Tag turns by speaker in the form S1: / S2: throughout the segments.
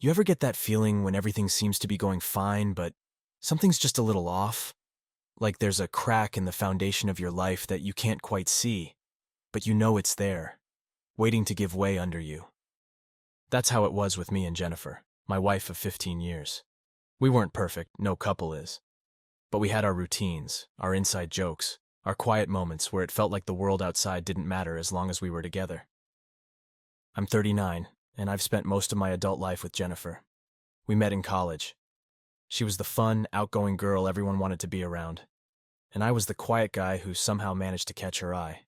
S1: You ever get that feeling when everything seems to be going fine, but something's just a little off? Like there's a crack in the foundation of your life that you can't quite see, but you know it's there, waiting to give way under you. That's how it was with me and Jennifer, my wife of 15 years. We weren't perfect, no couple is. But we had our routines, our inside jokes, our quiet moments where it felt like the world outside didn't matter as long as we were together. I'm 39, and I've spent most of my adult life with Jennifer. We met in college. She was the fun, outgoing girl everyone wanted to be around, and I was the quiet guy who somehow managed to catch her eye.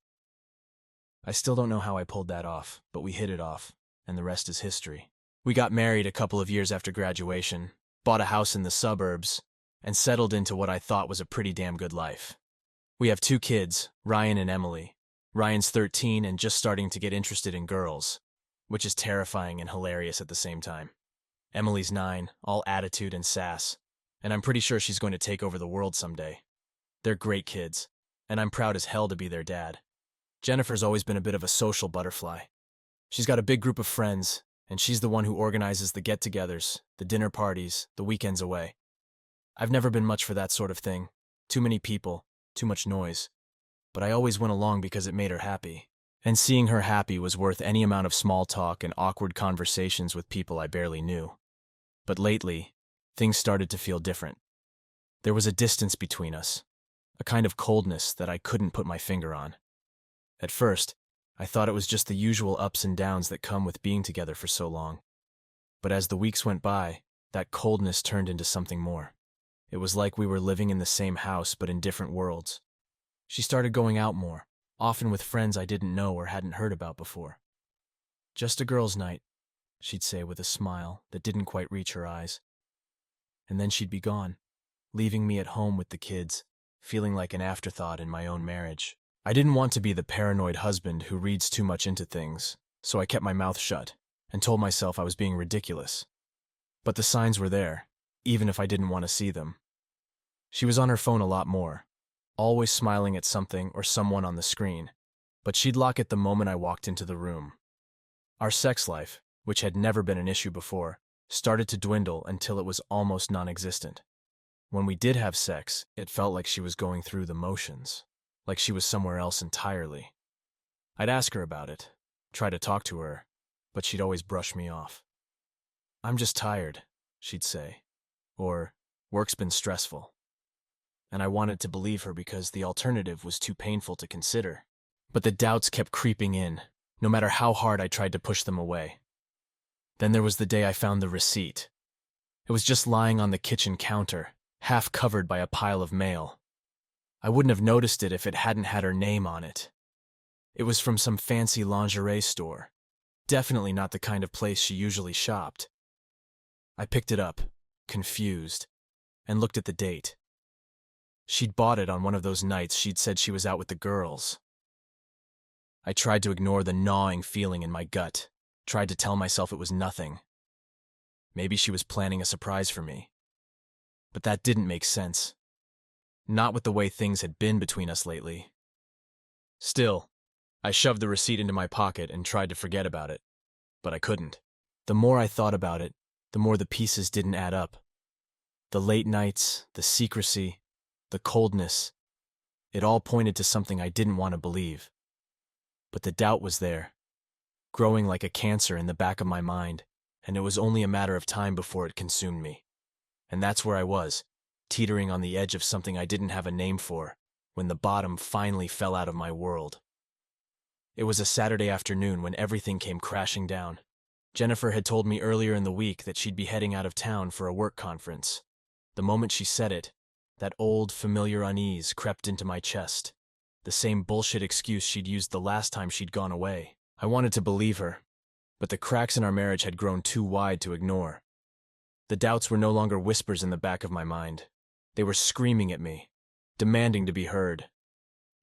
S1: I still don't know how I pulled that off, but we hit it off, and the rest is history. We got married a couple of years after graduation, bought a house in the suburbs, and settled into what I thought was a pretty damn good life. We have 2 kids, Ryan and Emily. Ryan's 13 and just starting to get interested in girls, which is terrifying and hilarious at the same time. Emily's 9, all attitude and sass, and I'm pretty sure she's going to take over the world someday. They're great kids, and I'm proud as hell to be their dad. Jennifer's always been a bit of a social butterfly. She's got a big group of friends, and she's the one who organizes the get-togethers, the dinner parties, the weekends away. I've never been much for that sort of thing. Too many people, too much noise. But I always went along because it made her happy. And seeing her happy was worth any amount of small talk and awkward conversations with people I barely knew. But lately, things started to feel different. There was a distance between us, a kind of coldness that I couldn't put my finger on. At first, I thought it was just the usual ups and downs that come with being together for so long. But as the weeks went by, that coldness turned into something more. It was like we were living in the same house but in different worlds. She started going out more, often with friends I didn't know or hadn't heard about before. "Just a girls' night," she'd say with a smile that didn't quite reach her eyes. And then she'd be gone, leaving me at home with the kids, feeling like an afterthought in my own marriage. I didn't want to be the paranoid husband who reads too much into things, so I kept my mouth shut and told myself I was being ridiculous. But the signs were there, even if I didn't want to see them. She was on her phone a lot more, always smiling at something or someone on the screen, but she'd lock it the moment I walked into the room. Our sex life, which had never been an issue before, started to dwindle until it was almost non-existent. When we did have sex, it felt like she was going through the motions, like she was somewhere else entirely. I'd ask her about it, try to talk to her, but she'd always brush me off. "I'm just tired," she'd say, or "Work's been stressful." And I wanted to believe her because the alternative was too painful to consider. But the doubts kept creeping in, no matter how hard I tried to push them away. Then there was the day I found the receipt. It was just lying on the kitchen counter, half covered by a pile of mail. I wouldn't have noticed it if it hadn't had her name on it. It was from some fancy lingerie store, definitely not the kind of place she usually shopped. I picked it up, confused, and looked at the date. She'd bought it on one of those nights she'd said she was out with the girls. I tried to ignore the gnawing feeling in my gut, tried to tell myself it was nothing. Maybe she was planning a surprise for me. But that didn't make sense. Not with the way things had been between us lately. Still, I shoved the receipt into my pocket and tried to forget about it, but I couldn't. The more I thought about it, the more the pieces didn't add up. The late nights, the secrecy, the coldness, it all pointed to something I didn't want to believe. But the doubt was there, growing like a cancer in the back of my mind, and it was only a matter of time before it consumed me. And that's where I was, teetering on the edge of something I didn't have a name for, when the bottom finally fell out of my world. It was a Saturday afternoon when everything came crashing down. Jennifer had told me earlier in the week that she'd be heading out of town for a work conference. The moment she said it, that old, familiar unease crept into my chest. The same bullshit excuse she'd used the last time she'd gone away. I wanted to believe her, but the cracks in our marriage had grown too wide to ignore. The doubts were no longer whispers in the back of my mind. They were screaming at me, demanding to be heard.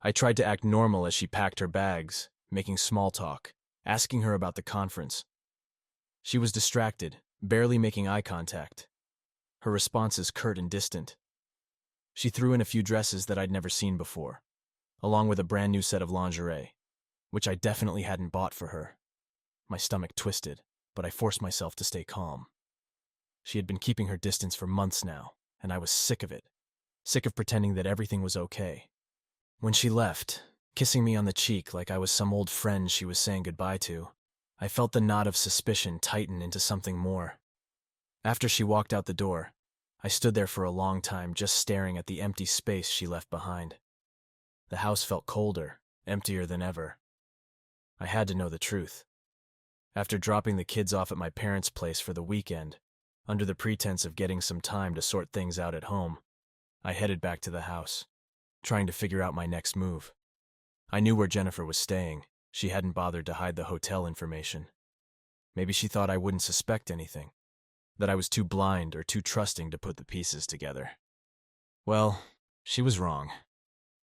S1: I tried to act normal as she packed her bags, making small talk, asking her about the conference. She was distracted, barely making eye contact. Her responses curt and distant. She threw in a few dresses that I'd never seen before, along with a brand new set of lingerie, which I definitely hadn't bought for her. My stomach twisted, but I forced myself to stay calm. She had been keeping her distance for months now, and I was sick of it. Sick of pretending that everything was okay. When she left, kissing me on the cheek like I was some old friend she was saying goodbye to, I felt the knot of suspicion tighten into something more. After she walked out the door, I stood there for a long time just staring at the empty space she left behind. The house felt colder, emptier than ever. I had to know the truth. After dropping the kids off at my parents' place for the weekend, under the pretense of getting some time to sort things out at home, I headed back to the house, trying to figure out my next move. I knew where Jennifer was staying. She hadn't bothered to hide the hotel information. Maybe she thought I wouldn't suspect anything, that I was too blind or too trusting to put the pieces together. Well, she was wrong.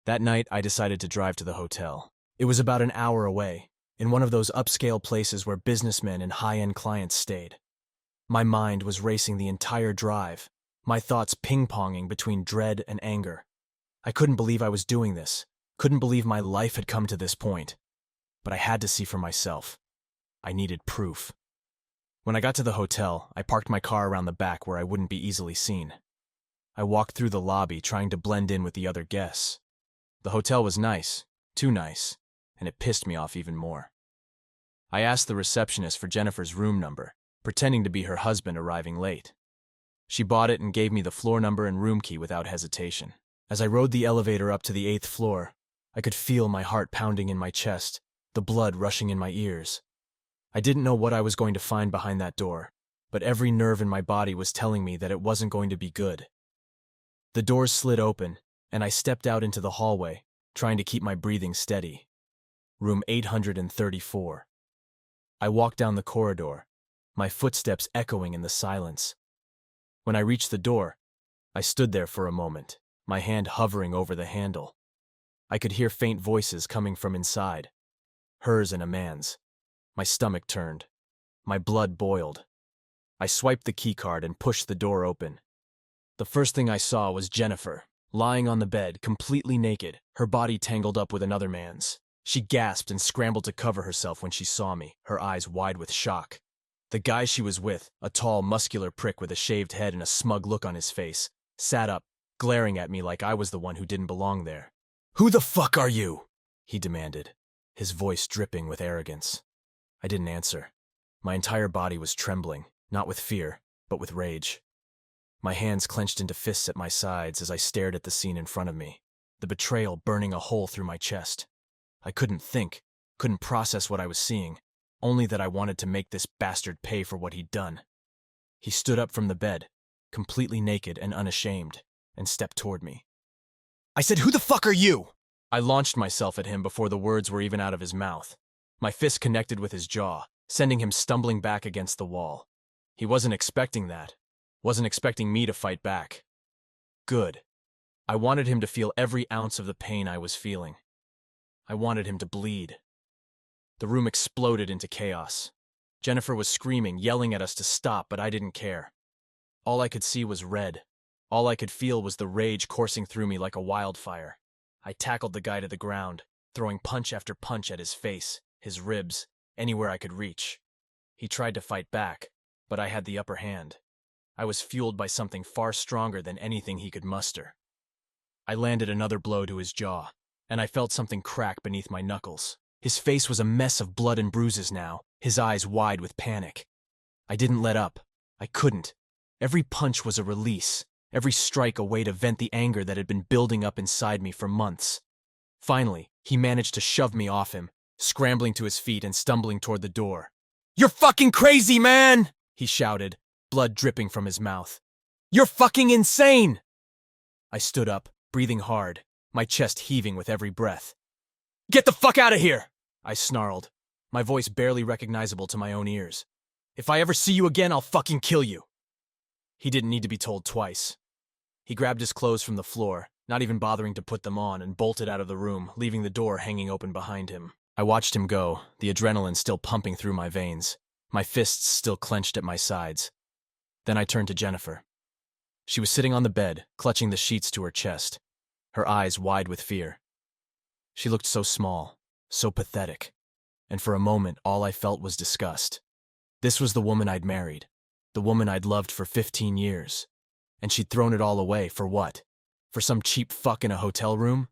S1: That night, I decided to drive to the hotel. It was about an hour away, in one of those upscale places where businessmen and high-end clients stayed. My mind was racing the entire drive, my thoughts ping-ponging between dread and anger. I couldn't believe I was doing this, couldn't believe my life had come to this point. But I had to see for myself. I needed proof. When I got to the hotel, I parked my car around the back where I wouldn't be easily seen. I walked through the lobby trying to blend in with the other guests. The hotel was nice, too nice, and it pissed me off even more. I asked the receptionist for Jennifer's room number, pretending to be her husband arriving late. She bought it and gave me the floor number and room key without hesitation. As I rode the elevator up to the 8th floor, I could feel my heart pounding in my chest, the blood rushing in my ears. I didn't know what I was going to find behind that door, but every nerve in my body was telling me that it wasn't going to be good. The doors slid open, and I stepped out into the hallway, trying to keep my breathing steady. Room 834. I walked down the corridor, my footsteps echoing in the silence. When I reached the door, I stood there for a moment, my hand hovering over the handle. I could hear faint voices coming from inside, hers and a man's. My stomach turned. My blood boiled. I swiped the keycard and pushed the door open. The first thing I saw was Jennifer, lying on the bed, completely naked, her body tangled up with another man's. She gasped and scrambled to cover herself when she saw me, her eyes wide with shock. The guy she was with, a tall, muscular prick with a shaved head and a smug look on his face, sat up, glaring at me like I was the one who didn't belong there. "Who the fuck are you?" he demanded, his voice dripping with arrogance. I didn't answer. My entire body was trembling, not with fear, but with rage. My hands clenched into fists at my sides as I stared at the scene in front of me, the betrayal burning a hole through my chest. I couldn't think, couldn't process what I was seeing, only that I wanted to make this bastard pay for what he'd done. He stood up from the bed, completely naked and unashamed, and stepped toward me. I said, "Who the fuck are you?" I launched myself at him before the words were even out of his mouth. My fist connected with his jaw, sending him stumbling back against the wall. He wasn't expecting that. Wasn't expecting me to fight back. Good. I wanted him to feel every ounce of the pain I was feeling. I wanted him to bleed. The room exploded into chaos. Jennifer was screaming, yelling at us to stop, but I didn't care. All I could see was red. All I could feel was the rage coursing through me like a wildfire. I tackled the guy to the ground, throwing punch after punch at his face, his ribs, anywhere I could reach. He tried to fight back, but I had the upper hand. I was fueled by something far stronger than anything he could muster. I landed another blow to his jaw, and I felt something crack beneath my knuckles. His face was a mess of blood and bruises now, his eyes wide with panic. I didn't let up. I couldn't. Every punch was a release, every strike a way to vent the anger that had been building up inside me for months. Finally, he managed to shove me off him, scrambling to his feet and stumbling toward the door. "You're fucking crazy, man!" he shouted, blood dripping from his mouth. "You're fucking insane!" I stood up, breathing hard, my chest heaving with every breath. "Get the fuck out of here!" I snarled, my voice barely recognizable to my own ears. "If I ever see you again, I'll fucking kill you." He didn't need to be told twice. He grabbed his clothes from the floor, not even bothering to put them on, and bolted out of the room, leaving the door hanging open behind him. I watched him go, the adrenaline still pumping through my veins, my fists still clenched at my sides. Then I turned to Jennifer. She was sitting on the bed, clutching the sheets to her chest, her eyes wide with fear. She looked so small, so pathetic, and for a moment all I felt was disgust. This was the woman I'd married, The woman I'd loved for 15 years. And she'd thrown it all away for what? For some cheap fuck in a hotel room?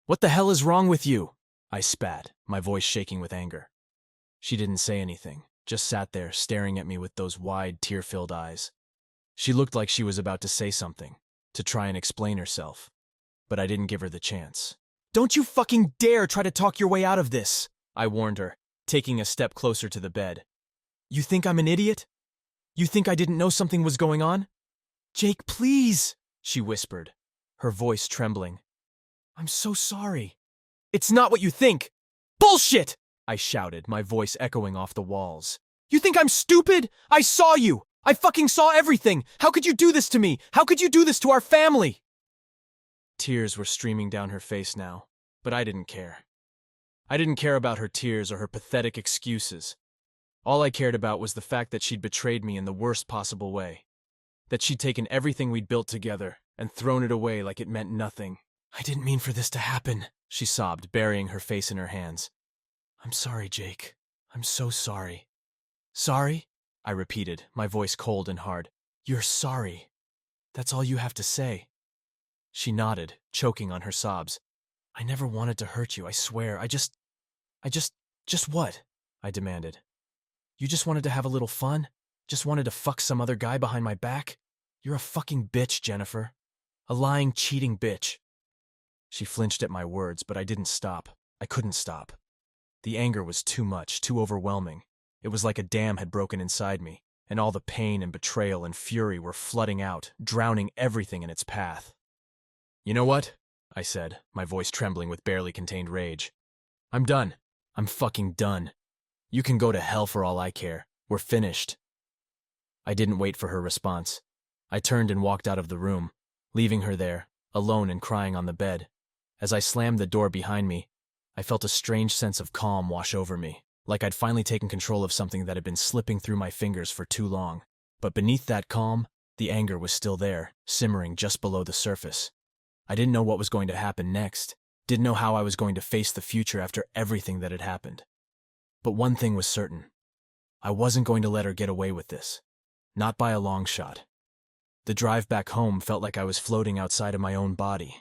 S1: What the hell is wrong with you? I spat, my voice shaking with anger. She didn't say anything, just sat there staring at me with those wide, tear-filled eyes. She looked like she was about to say something, to try and explain herself. But I didn't give her the chance. Don't you fucking dare try to talk your way out of this, I warned her, taking a step closer to the bed. You think I'm an idiot? You think I didn't know something was going on? Jake, please, she whispered, her voice trembling. I'm so sorry. It's not what you think. Bullshit! I shouted, my voice echoing off the walls. You think I'm stupid? I saw you! I fucking saw everything! How could you do this to me? How could you do this to our family? Tears were streaming down her face now, but I didn't care. I didn't care about her tears or her pathetic excuses. All I cared about was the fact that she'd betrayed me in the worst possible way. That she'd taken everything we'd built together and thrown it away like it meant nothing. I didn't mean for this to happen, she sobbed, burying her face in her hands. I'm sorry, Jake. I'm so sorry. Sorry? I repeated, my voice cold and hard. You're sorry. That's all you have to say. She nodded, choking on her sobs. I never wanted to hurt you, I swear. Just what? I demanded. You just wanted to have a little fun? Just wanted to fuck some other guy behind my back? You're a fucking bitch, Jennifer. A lying, cheating bitch. She flinched at my words, but I didn't stop. I couldn't stop. The anger was too much, too overwhelming. It was like a dam had broken inside me, and all the pain and betrayal and fury were flooding out, drowning everything in its path. You know what? I said, my voice trembling with barely contained rage. I'm done. I'm fucking done. You can go to hell for all I care. We're finished. I didn't wait for her response. I turned and walked out of the room, leaving her there, alone and crying on the bed. As I slammed the door behind me, I felt a strange sense of calm wash over me, like I'd finally taken control of something that had been slipping through my fingers for too long. But beneath that calm, the anger was still there, simmering just below the surface. I didn't know what was going to happen next, didn't know how I was going to face the future after everything that had happened. But one thing was certain. I wasn't going to let her get away with this. Not by a long shot. The drive back home felt like I was floating outside of my own body,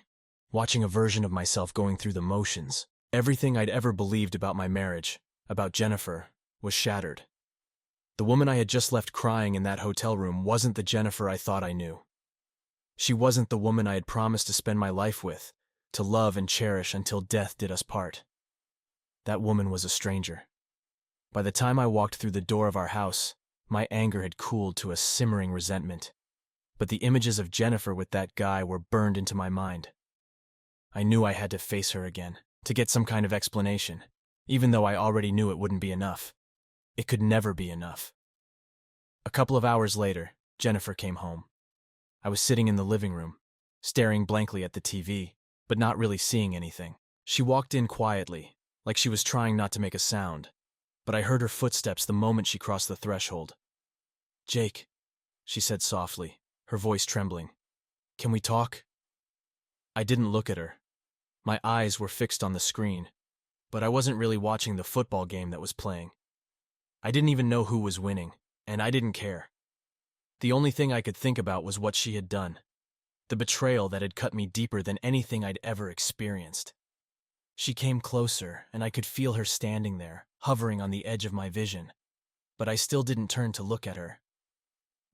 S1: watching a version of myself going through the motions. Everything I'd ever believed about my marriage, about Jennifer, was shattered. The woman I had just left crying in that hotel room wasn't the Jennifer I thought I knew. She wasn't the woman I had promised to spend my life with, to love and cherish until death did us part. That woman was a stranger. By the time I walked through the door of our house, my anger had cooled to a simmering resentment. But the images of Jennifer with that guy were burned into my mind. I knew I had to face her again, to get some kind of explanation, even though I already knew it wouldn't be enough. It could never be enough. A couple of hours later, Jennifer came home. I was sitting in the living room, staring blankly at the TV, but not really seeing anything. She walked in quietly, like she was trying not to make a sound, but I heard her footsteps the moment she crossed the threshold. Jake, she said softly, her voice trembling. Can we talk? I didn't look at her. My eyes were fixed on the screen, but I wasn't really watching the football game that was playing. I didn't even know who was winning, and I didn't care. The only thing I could think about was what she had done, the betrayal that had cut me deeper than anything I'd ever experienced. She came closer, and I could feel her standing there, hovering on the edge of my vision, but I still didn't turn to look at her.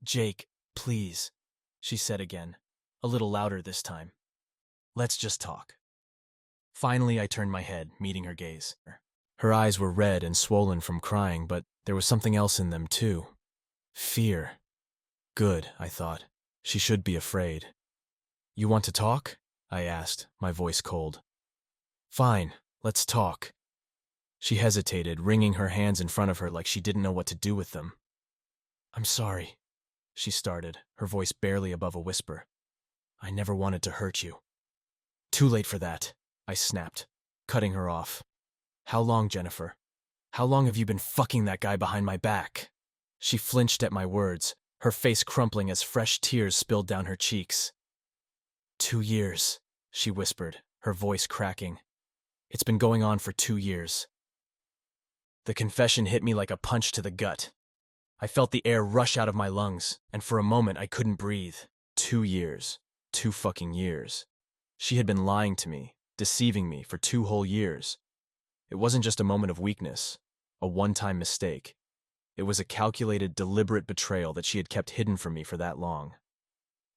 S1: Jake, please, she said again, a little louder this time. Let's just talk. Finally, I turned my head, meeting her gaze. Her eyes were red and swollen from crying, but there was something else in them, too. Fear. Good, I thought. She should be afraid. You want to talk? I asked, my voice cold. Fine, let's talk. She hesitated, wringing her hands in front of her like she didn't know what to do with them. I'm sorry, she started, her voice barely above a whisper. I never wanted to hurt you. Too late for that, I snapped, cutting her off. How long, Jennifer? How long have you been fucking that guy behind my back? She flinched at my words, her face crumpling as fresh tears spilled down her cheeks. 2 years, she whispered, her voice cracking. It's been going on for 2 years. The confession hit me like a punch to the gut. I felt the air rush out of my lungs, and for a moment I couldn't breathe. 2 years. 2 fucking years. She had been lying to me, deceiving me for 2 whole years. It wasn't just a moment of weakness, a one-time mistake. It was a calculated, deliberate betrayal that she had kept hidden from me for that long.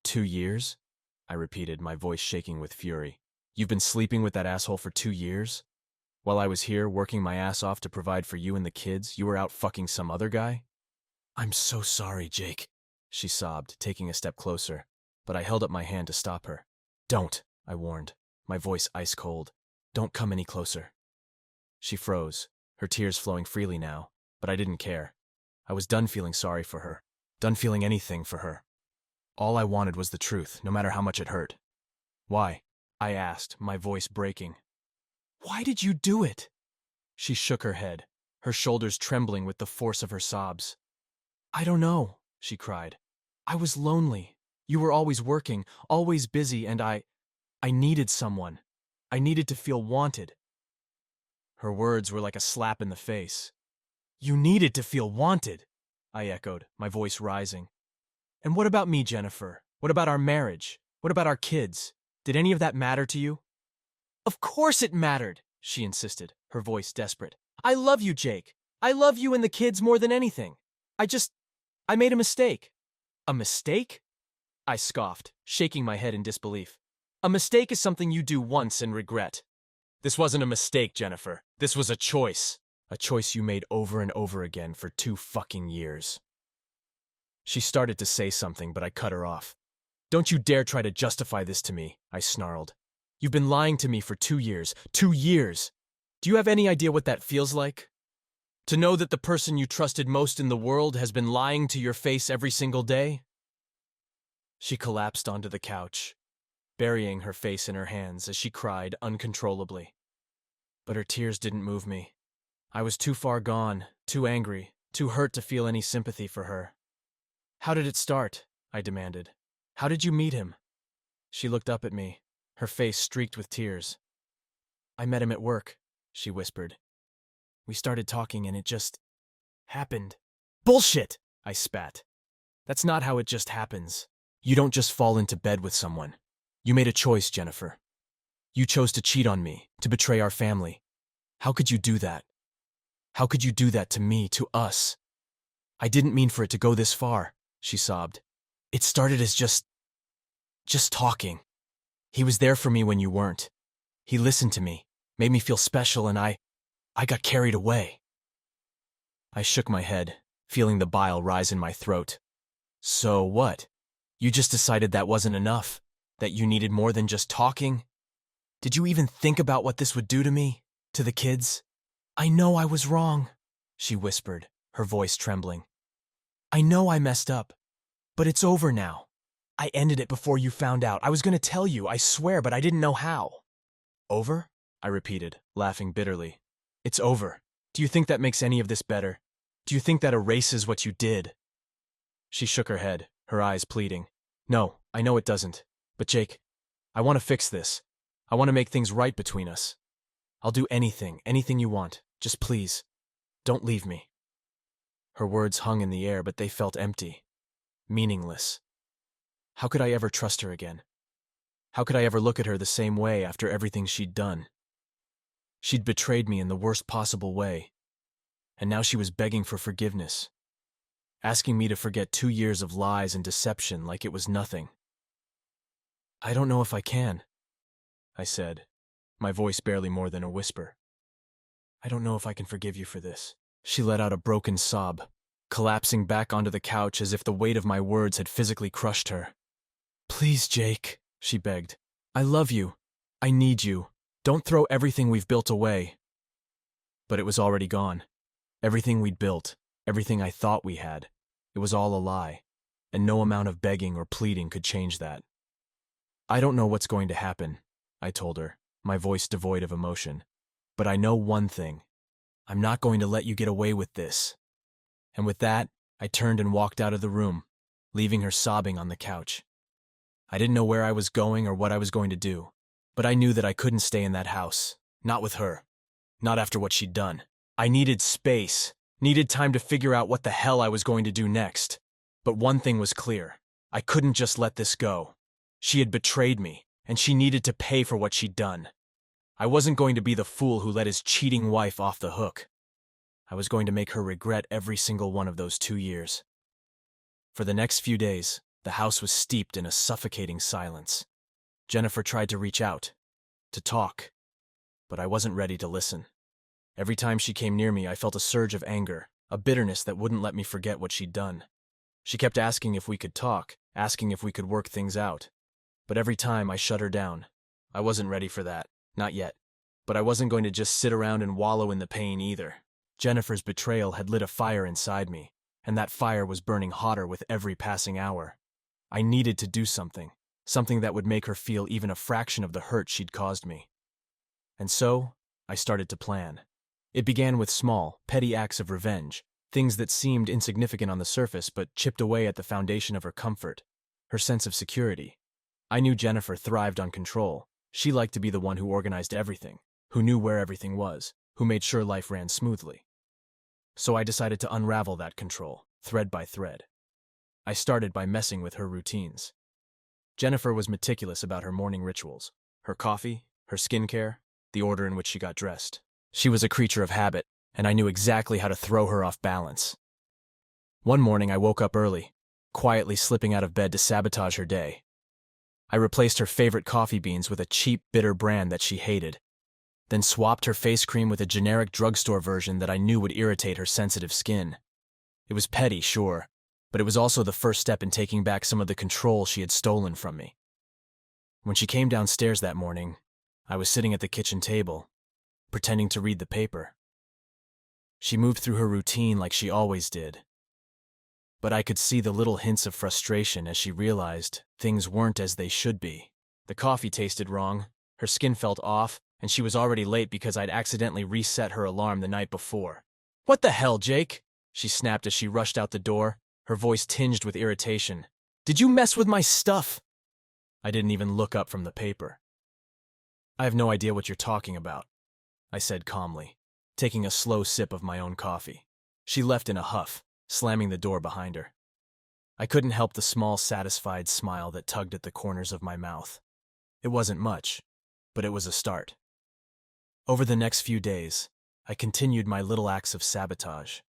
S1: 2 years? I repeated, my voice shaking with fury. You've been sleeping with that asshole for 2 years? While I was here, working my ass off to provide for you and the kids, you were out fucking some other guy? I'm so sorry, Jake, she sobbed, taking a step closer, but I held up my hand to stop her. Don't, I warned, my voice ice cold. Don't come any closer. She froze, her tears flowing freely now, but I didn't care. I was done feeling sorry for her, done feeling anything for her. All I wanted was the truth, no matter how much it hurt. Why? I asked, my voice breaking. Why did you do it? She shook her head, her shoulders trembling with the force of her sobs. I don't know, she cried. I was lonely. You were always working, always busy, and I needed someone. I needed to feel wanted. Her words were like a slap in the face. You needed to feel wanted, I echoed, my voice rising. And what about me, Jennifer? What about our marriage? What about our kids? Did any of that matter to you? Of course it mattered, she insisted, her voice desperate. I love you, Jake. I love you and the kids more than anything. I made a mistake. A mistake? I scoffed, shaking my head in disbelief. A mistake is something you do once and regret. This wasn't a mistake, Jennifer. This was a choice. A choice you made over and over again for 2 fucking years. She started to say something, but I cut her off. Don't you dare try to justify this to me, I snarled. You've been lying to me for 2 years. 2 years! Do you have any idea what that feels like? To know that the person you trusted most in the world has been lying to your face every single day? She collapsed onto the couch, burying her face in her hands as she cried uncontrollably. But her tears didn't move me. I was too far gone, too angry, too hurt to feel any sympathy for her. How did it start? I demanded. How did you meet him? She looked up at me, her face streaked with tears. I met him at work, she whispered. We started talking and it just happened. Bullshit, I spat. That's not how it just happens. You don't just fall into bed with someone. You made a choice, Jennifer. You chose to cheat on me, to betray our family. How could you do that? How could you do that to me, to us? I didn't mean for it to go this far, she sobbed. It started as just talking. He was there for me when you weren't. He listened to me, made me feel special, and I got carried away. I shook my head, feeling the bile rise in my throat. So what? You just decided that wasn't enough? That you needed more than just talking? Did you even think about what this would do to me? To the kids? I know I was wrong, she whispered, her voice trembling. I know I messed up, but it's over now. I ended it before you found out. I was going to tell you, I swear, but I didn't know how. Over? I repeated, laughing bitterly. It's over. Do you think that makes any of this better? Do you think that erases what you did? She shook her head, her eyes pleading. No, I know it doesn't. But Jake, I want to fix this. I want to make things right between us. I'll do anything you want. Just please, don't leave me. Her words hung in the air, but they felt empty, meaningless. How could I ever trust her again? How could I ever look at her the same way after everything she'd done? She'd betrayed me in the worst possible way, and now she was begging for forgiveness, asking me to forget 2 years of lies and deception like it was nothing. I don't know if I can, I said, my voice barely more than a whisper. I don't know if I can forgive you for this. She let out a broken sob, collapsing back onto the couch as if the weight of my words had physically crushed her. Please, Jake, she begged. I love you. I need you. Don't throw everything we've built away. But it was already gone. Everything we'd built, everything I thought we had, it was all a lie, and no amount of begging or pleading could change that. I don't know what's going to happen, I told her, my voice devoid of emotion. But I know one thing. I'm not going to let you get away with this. And with that, I turned and walked out of the room, leaving her sobbing on the couch. I didn't know where I was going or what I was going to do, but I knew that I couldn't stay in that house, not with her, not after what she'd done. I needed space, Needed time to figure out what the hell I was going to do next. But one thing was clear. I couldn't just let this go. She had betrayed me, and she needed to pay for what she'd done. I wasn't going to be the fool who let his cheating wife off the hook. I was going to make her regret every single one of those 2 years. For the next few days, the house was steeped in a suffocating silence. Jennifer tried to reach out, to talk, but I wasn't ready to listen. Every time she came near me, I felt a surge of anger, a bitterness that wouldn't let me forget what she'd done. She kept asking if we could talk, asking if we could work things out. But every time I shut her down. I wasn't ready for that, not yet. But I wasn't going to just sit around and wallow in the pain either. Jennifer's betrayal had lit a fire inside me, and that fire was burning hotter with every passing hour. I needed to do something that would make her feel even a fraction of the hurt she'd caused me. And so, I started to plan. It began with small, petty acts of revenge, things that seemed insignificant on the surface but chipped away at the foundation of her comfort, her sense of security. I knew Jennifer thrived on control. She liked to be the one who organized everything, who knew where everything was, who made sure life ran smoothly. So I decided to unravel that control, thread by thread. I started by messing with her routines. Jennifer was meticulous about her morning rituals, her coffee, her skincare, the order in which she got dressed. She was a creature of habit, and I knew exactly how to throw her off balance. One morning I woke up early, quietly slipping out of bed to sabotage her day. I replaced her favorite coffee beans with a cheap, bitter brand that she hated, then swapped her face cream with a generic drugstore version that I knew would irritate her sensitive skin. It was petty, sure, but it was also the first step in taking back some of the control she had stolen from me. When she came downstairs that morning, I was sitting at the kitchen table, pretending to read the paper. She moved through her routine like she always did. But I could see the little hints of frustration as she realized things weren't as they should be. The coffee tasted wrong, her skin felt off, and she was already late because I'd accidentally reset her alarm the night before. "What the hell, Jake?" she snapped as she rushed out the door, her voice tinged with irritation. "Did you mess with my stuff?" I didn't even look up from the paper. "I have no idea what you're talking about," I said calmly, taking a slow sip of my own coffee. She left in a huff, slamming the door behind her. I couldn't help the small, satisfied smile that tugged at the corners of my mouth. It wasn't much, but it was a start. Over the next few days, I continued my little acts of sabotage.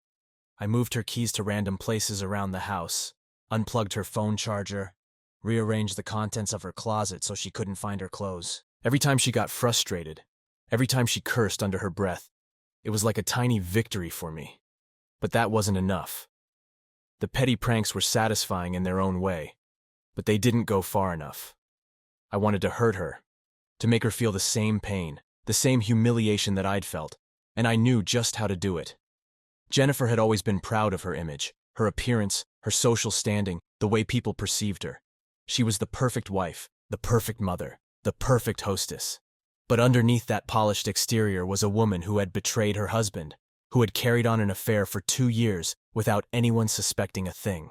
S1: I moved her keys to random places around the house, unplugged her phone charger, rearranged the contents of her closet so she couldn't find her clothes. Every time she got frustrated, every time she cursed under her breath, it was like a tiny victory for me. But that wasn't enough. The petty pranks were satisfying in their own way, but they didn't go far enough. I wanted to hurt her, to make her feel the same pain, the same humiliation that I'd felt, and I knew just how to do it. Jennifer had always been proud of her image, her appearance, her social standing, the way people perceived her. She was the perfect wife, the perfect mother, the perfect hostess. But underneath that polished exterior was a woman who had betrayed her husband, who had carried on an affair for 2 years without anyone suspecting a thing.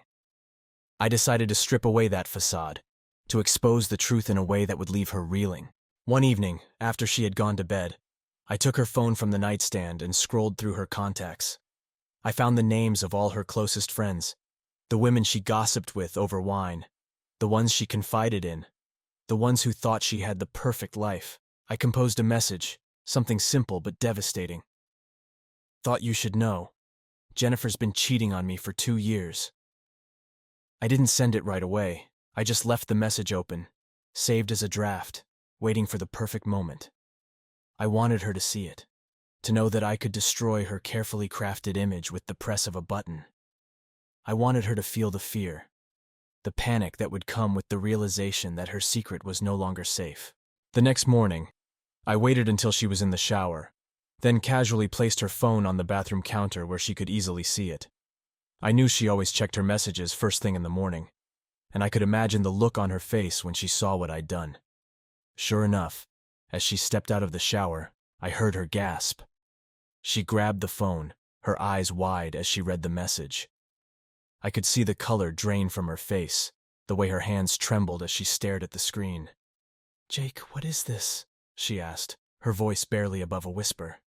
S1: I decided to strip away that facade, to expose the truth in a way that would leave her reeling. One evening, after she had gone to bed, I took her phone from the nightstand and scrolled through her contacts. I found the names of all her closest friends, the women she gossiped with over wine, the ones she confided in, the ones who thought she had the perfect life. I composed a message, something simple but devastating. "Thought you should know. Jennifer's been cheating on me for 2 years." I didn't send it right away. I just left the message open, saved as a draft, waiting for the perfect moment. I wanted her to see it, to know that I could destroy her carefully crafted image with the press of a button. I wanted her to feel the fear, the panic that would come with the realization that her secret was no longer safe. The next morning, I waited until she was in the shower, then casually placed her phone on the bathroom counter where she could easily see it. I knew she always checked her messages first thing in the morning, and I could imagine the look on her face when she saw what I'd done. Sure enough, as she stepped out of the shower, I heard her gasp. She grabbed the phone, her eyes wide as she read the message. I could see the color drain from her face, the way her hands trembled as she stared at the screen. "Jake, what is this?" she asked, her voice barely above a whisper.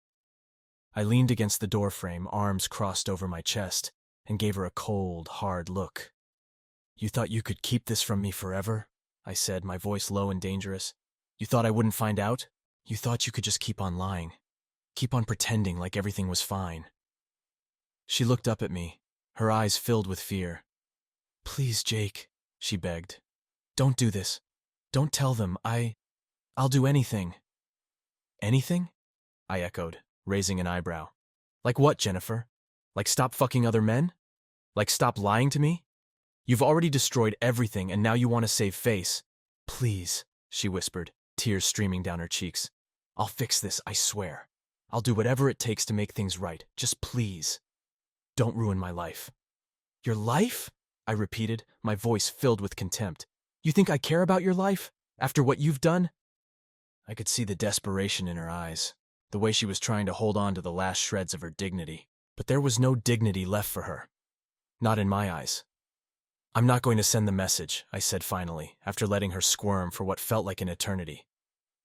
S1: I leaned against the doorframe, arms crossed over my chest, and gave her a cold, hard look. "You thought you could keep this from me forever?" I said, my voice low and dangerous. "You thought I wouldn't find out? You thought you could just keep on lying, keep on pretending like everything was fine." She looked up at me, her eyes filled with fear. "Please, Jake," she begged. "Don't do this. Don't tell them. I'll do anything." "Anything?" I echoed, raising an eyebrow. "Like what, Jennifer? Like stop fucking other men? Like stop lying to me? You've already destroyed everything and now you want to save face." "Please," she whispered, tears streaming down her cheeks. "I'll fix this, I swear. I'll do whatever it takes to make things right. Just please. Don't ruin my life." "Your life?" I repeated, my voice filled with contempt. "You think I care about your life? After what you've done?" I could see the desperation in her eyes, the way she was trying to hold on to the last shreds of her dignity. But there was no dignity left for her. Not in my eyes. "I'm not going to send the message," I said finally, after letting her squirm for what felt like an eternity.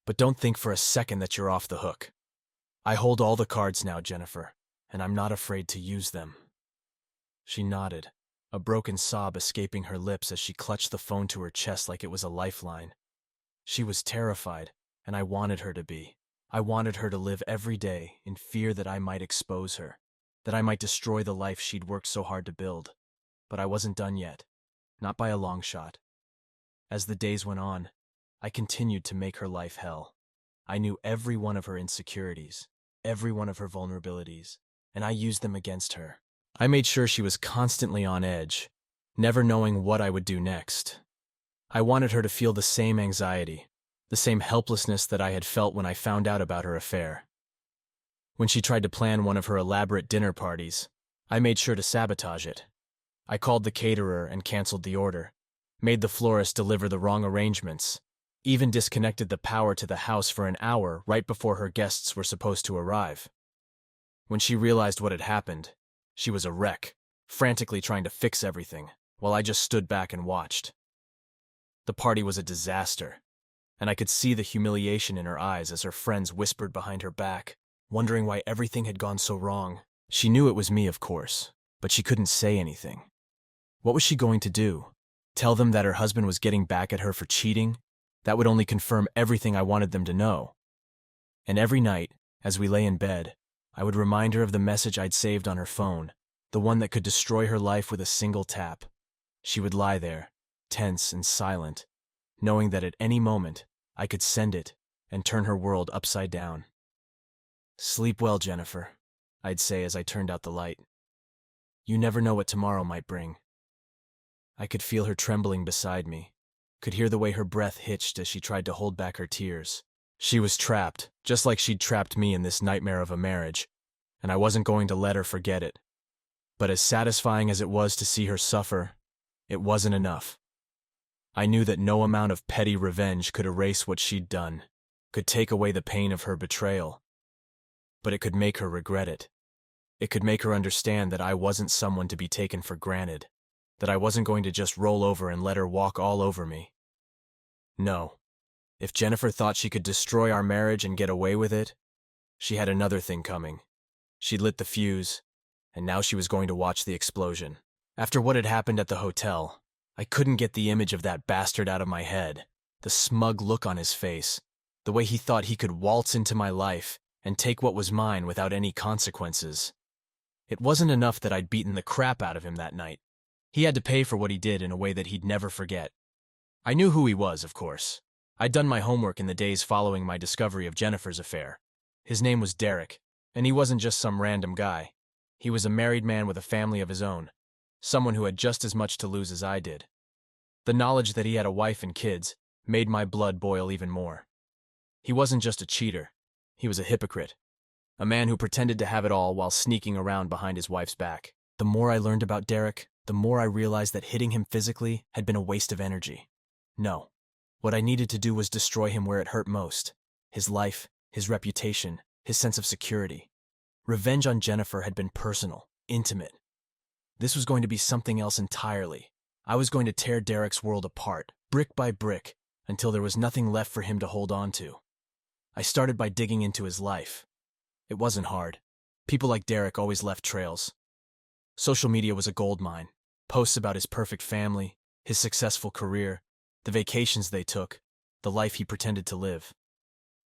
S1: "But don't think for a second that you're off the hook. I hold all the cards now, Jennifer, and I'm not afraid to use them." She nodded, a broken sob escaping her lips as she clutched the phone to her chest like it was a lifeline. She was terrified, and I wanted her to be. I wanted her to live every day in fear that I might expose her, that I might destroy the life she'd worked so hard to build. But I wasn't done yet, not by a long shot. As the days went on, I continued to make her life hell. I knew every one of her insecurities, every one of her vulnerabilities, and I used them against her. I made sure she was constantly on edge, never knowing what I would do next. I wanted her to feel the same anxiety, the same helplessness that I had felt when I found out about her affair. When she tried to plan one of her elaborate dinner parties, I made sure to sabotage it. I called the caterer and canceled the order, made the florist deliver the wrong arrangements, even disconnected the power to the house for an hour right before her guests were supposed to arrive. When she realized what had happened, she was a wreck, frantically trying to fix everything, while I just stood back and watched. The party was a disaster, and I could see the humiliation in her eyes as her friends whispered behind her back, wondering why everything had gone so wrong. She knew it was me, of course, but she couldn't say anything. What was she going to do? Tell them that her husband was getting back at her for cheating? That would only confirm everything I wanted them to know. And every night, as we lay in bed, I would remind her of the message I'd saved on her phone, the one that could destroy her life with a single tap. She would lie there, tense and silent, knowing that at any moment I could send it and turn her world upside down. "Sleep well, Jennifer," I'd say as I turned out the light. "You never know what tomorrow might bring." I could feel her trembling beside me, could hear the way her breath hitched as she tried to hold back her tears. She was trapped, just like she'd trapped me in this nightmare of a marriage, and I wasn't going to let her forget it. But as satisfying as it was to see her suffer, it wasn't enough. I knew that no amount of petty revenge could erase what she'd done, could take away the pain of her betrayal. But it could make her regret it. It could make her understand that I wasn't someone to be taken for granted, that I wasn't going to just roll over and let her walk all over me. No. If Jennifer thought she could destroy our marriage and get away with it, she had another thing coming. She'd lit the fuse, and now she was going to watch the explosion. After what had happened at the hotel, I couldn't get the image of that bastard out of my head, the smug look on his face, the way he thought he could waltz into my life and take what was mine without any consequences. It wasn't enough that I'd beaten the crap out of him that night. He had to pay for what he did in a way that he'd never forget. I knew who he was, of course. I'd done my homework in the days following my discovery of Jennifer's affair. His name was Derek, and he wasn't just some random guy. He was a married man with a family of his own, someone who had just as much to lose as I did. The knowledge that he had a wife and kids made my blood boil even more. He wasn't just a cheater. He was a hypocrite. A man who pretended to have it all while sneaking around behind his wife's back. The more I learned about Derek, the more I realized that hitting him physically had been a waste of energy. No. What I needed to do was destroy him where it hurt most. His life, his reputation, his sense of security. Revenge on Jennifer had been personal, intimate. This was going to be something else entirely. I was going to tear Derek's world apart, brick by brick, until there was nothing left for him to hold on to. I started by digging into his life. It wasn't hard. People like Derek always left trails. Social media was a goldmine. Posts about his perfect family, his successful career, the vacations they took, the life he pretended to live.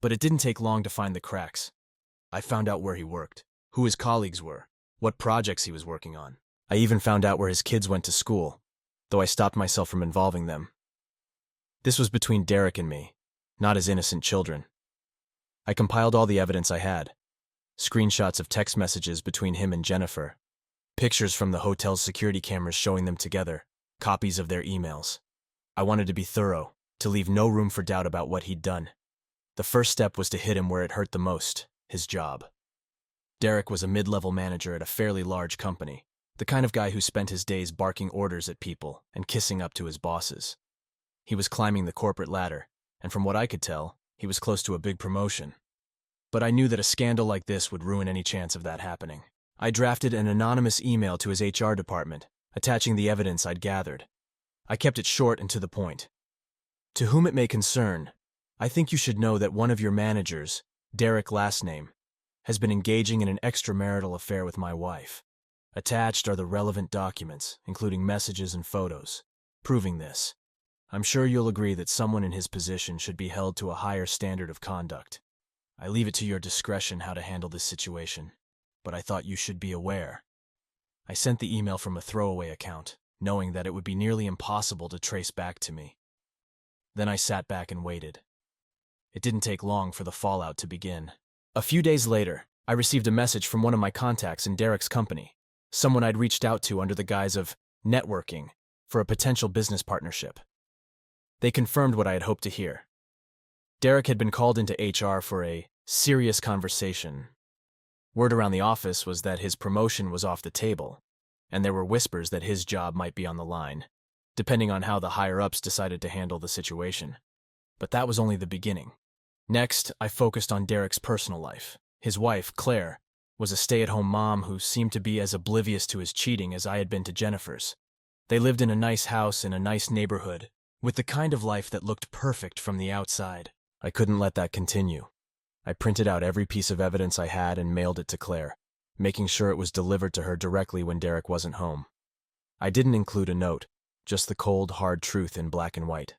S1: But it didn't take long to find the cracks. I found out where he worked, who his colleagues were, what projects he was working on. I even found out where his kids went to school, though I stopped myself from involving them. This was between Derek and me, not his innocent children. I compiled all the evidence I had. Screenshots of text messages between him and Jennifer, pictures from the hotel's security cameras showing them together, copies of their emails. I wanted to be thorough, to leave no room for doubt about what he'd done. The first step was to hit him where it hurt the most, his job. Derek was a mid-level manager at a fairly large company, the kind of guy who spent his days barking orders at people and kissing up to his bosses. He was climbing the corporate ladder, and from what I could tell, he was close to a big promotion. But I knew that a scandal like this would ruin any chance of that happening. I drafted an anonymous email to his HR department, attaching the evidence I'd gathered. I kept it short and to the point. To whom it may concern, I think you should know that one of your managers, Derek last name, has been engaging in an extramarital affair with my wife. Attached are the relevant documents, including messages and photos, proving this. I'm sure you'll agree that someone in his position should be held to a higher standard of conduct. I leave it to your discretion how to handle this situation, but I thought you should be aware. I sent the email from a throwaway account, knowing that it would be nearly impossible to trace back to me. Then I sat back and waited. It didn't take long for the fallout to begin. A few days later, I received a message from one of my contacts in Derek's company, someone I'd reached out to under the guise of networking for a potential business partnership. They confirmed what I had hoped to hear. Derek had been called into HR for a serious conversation. Word around the office was that his promotion was off the table, and there were whispers that his job might be on the line, depending on how the higher-ups decided to handle the situation. But that was only the beginning. Next, I focused on Derek's personal life. His wife, Claire, was a stay-at-home mom who seemed to be as oblivious to his cheating as I had been to Jennifer's. They lived in a nice house in a nice neighborhood, with the kind of life that looked perfect from the outside. I couldn't let that continue. I printed out every piece of evidence I had and mailed it to Claire, making sure it was delivered to her directly when Derek wasn't home. I didn't include a note, just the cold, hard truth in black and white.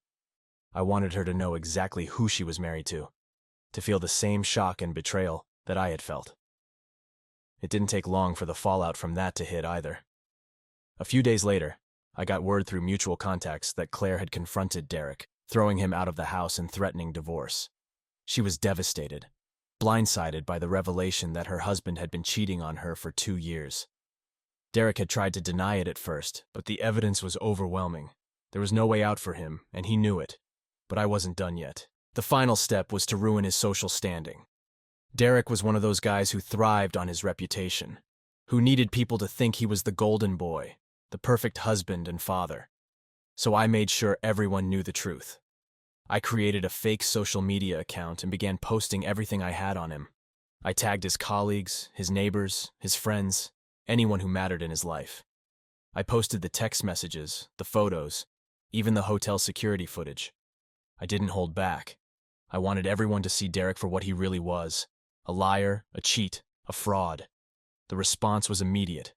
S1: I wanted her to know exactly who she was married to feel the same shock and betrayal that I had felt. It didn't take long for the fallout from that to hit either. A few days later, I got word through mutual contacts that Claire had confronted Derek, throwing him out of the house and threatening divorce. She was devastated, blindsided by the revelation that her husband had been cheating on her for 2 years. Derek had tried to deny it at first, but the evidence was overwhelming. There was no way out for him, and he knew it. But I wasn't done yet. The final step was to ruin his social standing. Derek was one of those guys who thrived on his reputation, who needed people to think he was the golden boy, the perfect husband and father. So I made sure everyone knew the truth. I created a fake social media account and began posting everything I had on him. I tagged his colleagues, his neighbors, his friends, anyone who mattered in his life. I posted the text messages, the photos, even the hotel security footage. I didn't hold back. I wanted everyone to see Derek for what he really was, a liar, a cheat, a fraud. The response was immediate.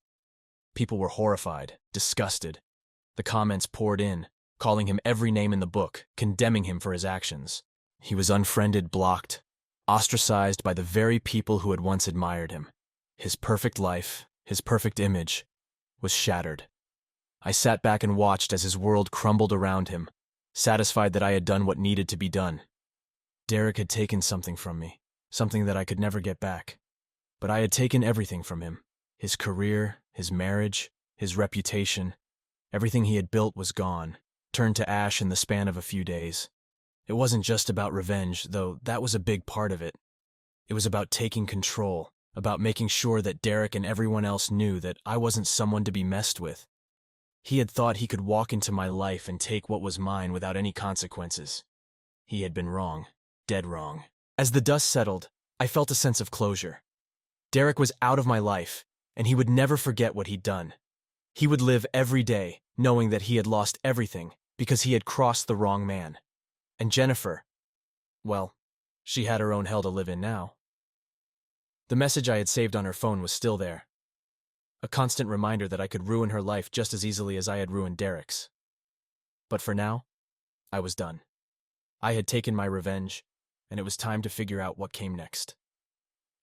S1: People were horrified, disgusted. The comments poured in, calling him every name in the book, condemning him for his actions. He was unfriended, blocked, ostracized by the very people who had once admired him. His perfect life, his perfect image, was shattered. I sat back and watched as his world crumbled around him, satisfied that I had done what needed to be done. Derek had taken something from me, something that I could never get back. But I had taken everything from him. His career, his marriage, his reputation. Everything he had built was gone, turned to ash in the span of a few days. It wasn't just about revenge, though that was a big part of it. It was about taking control, about making sure that Derek and everyone else knew that I wasn't someone to be messed with. He had thought he could walk into my life and take what was mine without any consequences. He had been wrong, dead wrong. As the dust settled, I felt a sense of closure. Derek was out of my life, and he would never forget what he'd done. He would live every day knowing that he had lost everything because he had crossed the wrong man. And Jennifer, well, she had her own hell to live in now. The message I had saved on her phone was still there. A constant reminder that I could ruin her life just as easily as I had ruined Derek's. But for now, I was done. I had taken my revenge, and it was time to figure out what came next.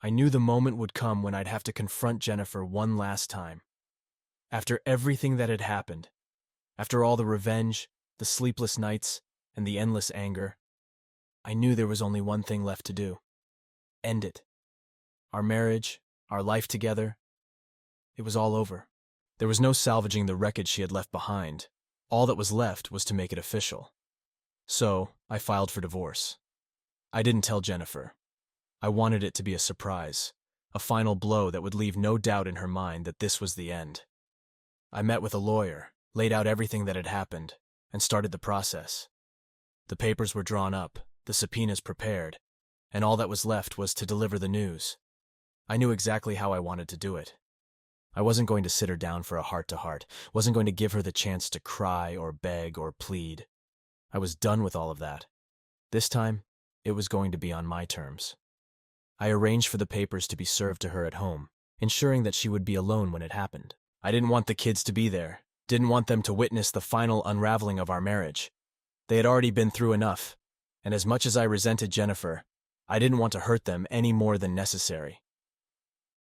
S1: I knew the moment would come when I'd have to confront Jennifer one last time. After everything that had happened, after all the revenge, the sleepless nights, and the endless anger, I knew there was only one thing left to do. End it. Our marriage, our life together, it was all over. There was no salvaging the wreckage she had left behind. All that was left was to make it official. So, I filed for divorce. I didn't tell Jennifer. I wanted it to be a surprise, a final blow that would leave no doubt in her mind that this was the end. I met with a lawyer, laid out everything that had happened, and started the process. The papers were drawn up, the subpoenas prepared, and all that was left was to deliver the news. I knew exactly how I wanted to do it. I wasn't going to sit her down for a heart-to-heart, wasn't going to give her the chance to cry or beg or plead. I was done with all of that. This time, it was going to be on my terms. I arranged for the papers to be served to her at home, ensuring that she would be alone when it happened. I didn't want the kids to be there, didn't want them to witness the final unraveling of our marriage. They had already been through enough, and as much as I resented Jennifer, I didn't want to hurt them any more than necessary.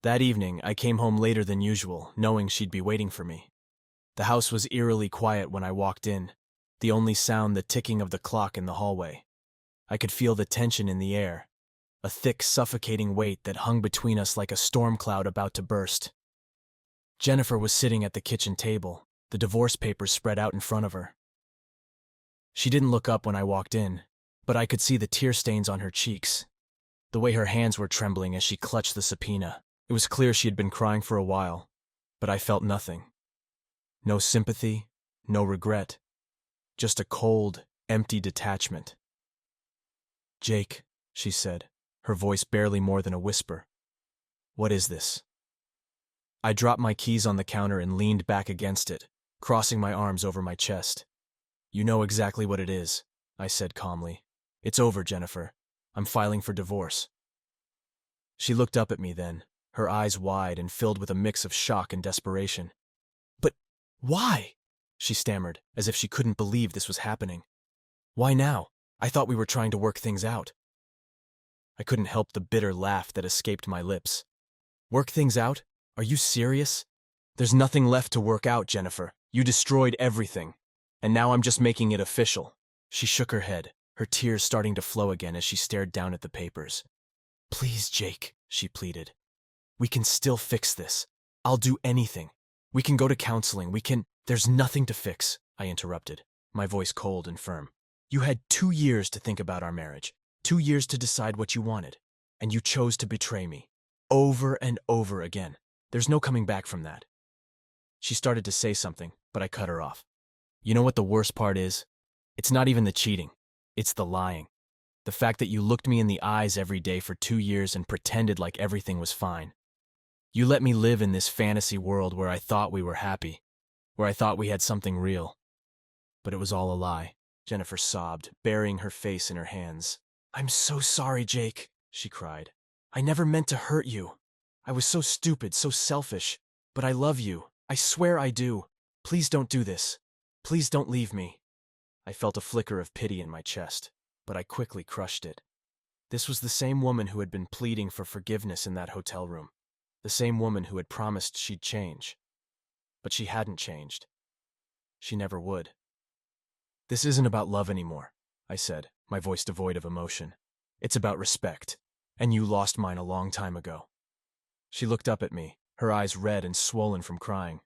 S1: That evening, I came home later than usual, knowing she'd be waiting for me. The house was eerily quiet when I walked in, the only sound the ticking of the clock in the hallway. I could feel the tension in the air, a thick, suffocating weight that hung between us like a storm cloud about to burst. Jennifer was sitting at the kitchen table, the divorce papers spread out in front of her. She didn't look up when I walked in, but I could see the tear stains on her cheeks, the way her hands were trembling as she clutched the subpoena. It was clear she had been crying for a while, but I felt nothing. No sympathy, no regret, just a cold, empty detachment. "Jake," she said, her voice barely more than a whisper. "What is this?" I dropped my keys on the counter and leaned back against it, crossing my arms over my chest. "You know exactly what it is," I said calmly. "It's over, Jennifer. I'm filing for divorce." She looked up at me then, her eyes wide and filled with a mix of shock and desperation. "But why?" she stammered, as if she couldn't believe this was happening. "Why now? I thought we were trying to work things out." I couldn't help the bitter laugh that escaped my lips. "Work things out? Are you serious? There's nothing left to work out, Jennifer. You destroyed everything. And now I'm just making it official." She shook her head, her tears starting to flow again as she stared down at the papers. "Please, Jake," she pleaded. "We can still fix this. I'll do anything. We can go to counseling. There's nothing to fix," I interrupted, my voice cold and firm. "You had 2 years to think about our marriage, 2 years to decide what you wanted, and you chose to betray me. Over and over again. There's no coming back from that." She started to say something, but I cut her off. "You know what the worst part is? It's not even the cheating. It's the lying. The fact that you looked me in the eyes every day for 2 years and pretended like everything was fine. You let me live in this fantasy world where I thought we were happy, where I thought we had something real. But it was all a lie," Jennifer sobbed, burying her face in her hands. "I'm so sorry, Jake," she cried. "I never meant to hurt you. I was so stupid, so selfish. But I love you. I swear I do. Please don't do this. Please don't leave me." I felt a flicker of pity in my chest, but I quickly crushed it. This was the same woman who had been pleading for forgiveness in that hotel room. The same woman who had promised she'd change. But she hadn't changed. She never would. "This isn't about love anymore," I said, my voice devoid of emotion. "It's about respect, and you lost mine a long time ago." She looked up at me, her eyes red and swollen from crying.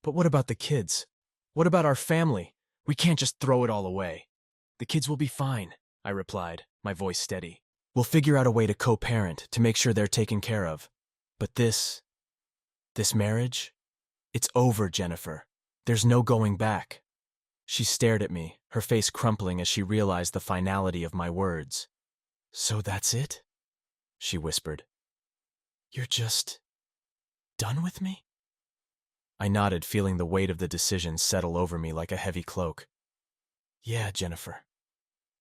S1: "But what about the kids? What about our family? We can't just throw it all away." "The kids will be fine," I replied, my voice steady. "We'll figure out a way to co-parent, to make sure they're taken care of. But this marriage? It's over, Jennifer. There's no going back." She stared at me, her face crumpling as she realized the finality of my words. "So that's it?" she whispered. "You're just done with me?" I nodded, feeling the weight of the decision settle over me like a heavy cloak. "Yeah, Jennifer.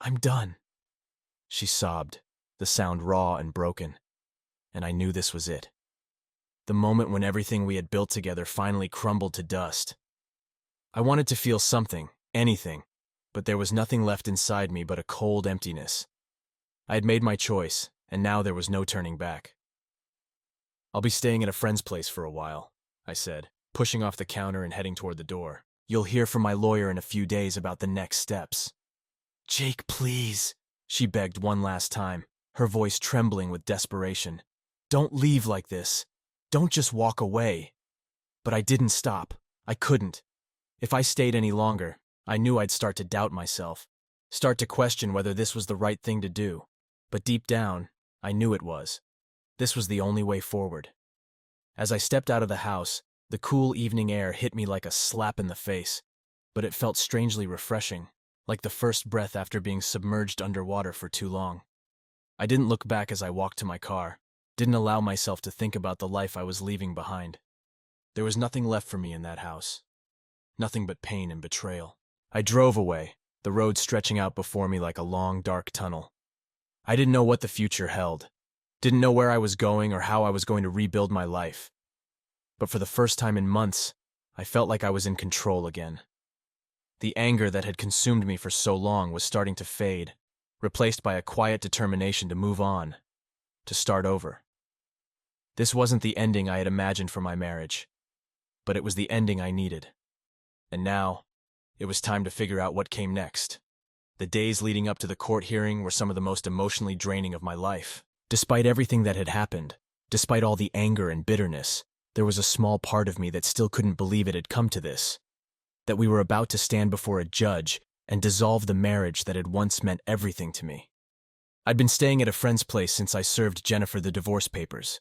S1: I'm done." She sobbed, the sound raw and broken. and I knew this was it. The moment when everything we had built together finally crumbled to dust. I wanted to feel something, anything, but there was nothing left inside me but a cold emptiness. I had made my choice, and now there was no turning back. "I'll be staying at a friend's place for a while," I said, pushing off the counter and heading toward the door. "You'll hear from my lawyer in a few days about the next steps." "Jake, please," she begged one last time, her voice trembling with desperation. "Don't leave like this. Don't just walk away." But I didn't stop. I couldn't. If I stayed any longer, I knew I'd start to doubt myself, start to question whether this was the right thing to do. But deep down, I knew it was. This was the only way forward. As I stepped out of the house, the cool evening air hit me like a slap in the face, but it felt strangely refreshing, like the first breath after being submerged underwater for too long. I didn't look back as I walked to my car, didn't allow myself to think about the life I was leaving behind. There was nothing left for me in that house. Nothing but pain and betrayal. I drove away, the road stretching out before me like a long, dark tunnel. I didn't know what the future held, didn't know where I was going or how I was going to rebuild my life. But for the first time in months, I felt like I was in control again. The anger that had consumed me for so long was starting to fade, replaced by a quiet determination to move on, to start over. This wasn't the ending I had imagined for my marriage, but it was the ending I needed. And now, it was time to figure out what came next. The days leading up to the court hearing were some of the most emotionally draining of my life. Despite everything that had happened, despite all the anger and bitterness, there was a small part of me that still couldn't believe it had come to this, that we were about to stand before a judge and dissolve the marriage that had once meant everything to me. I'd been staying at a friend's place since I served Jennifer the divorce papers.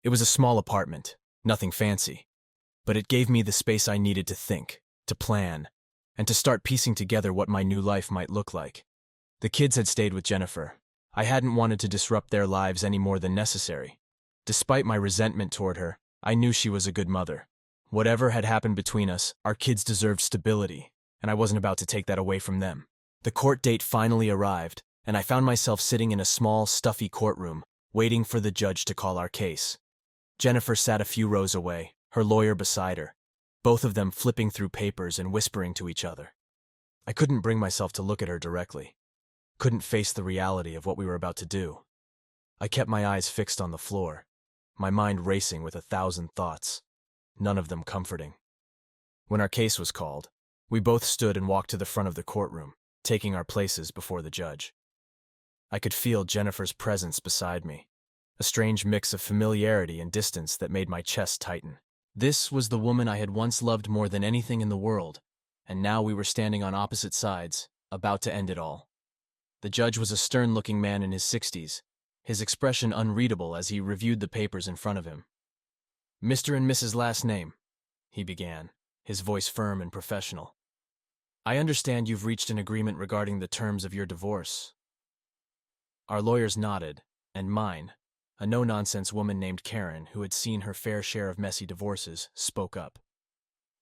S1: It was a small apartment, nothing fancy, but it gave me the space I needed to think, to plan, and to start piecing together what my new life might look like. The kids had stayed with Jennifer. I hadn't wanted to disrupt their lives any more than necessary. Despite my resentment toward her, I knew she was a good mother. Whatever had happened between us, our kids deserved stability, and I wasn't about to take that away from them. The court date finally arrived, and I found myself sitting in a small, stuffy courtroom, waiting for the judge to call our case. Jennifer sat a few rows away, her lawyer beside her, both of them flipping through papers and whispering to each other. I couldn't bring myself to look at her directly, couldn't face the reality of what we were about to do. I kept my eyes fixed on the floor, my mind racing with 1,000 thoughts, none of them comforting. When our case was called, we both stood and walked to the front of the courtroom, taking our places before the judge. I could feel Jennifer's presence beside me, a strange mix of familiarity and distance that made my chest tighten. This was the woman I had once loved more than anything in the world, and now we were standing on opposite sides, about to end it all. The judge was a stern-looking man in his 60s, his expression unreadable as he reviewed the papers in front of him. "Mr. and Mrs. Last Name," he began, his voice firm and professional. "I understand you've reached an agreement regarding the terms of your divorce." Our lawyers nodded, and mine, a no-nonsense woman named Karen who had seen her fair share of messy divorces, spoke up.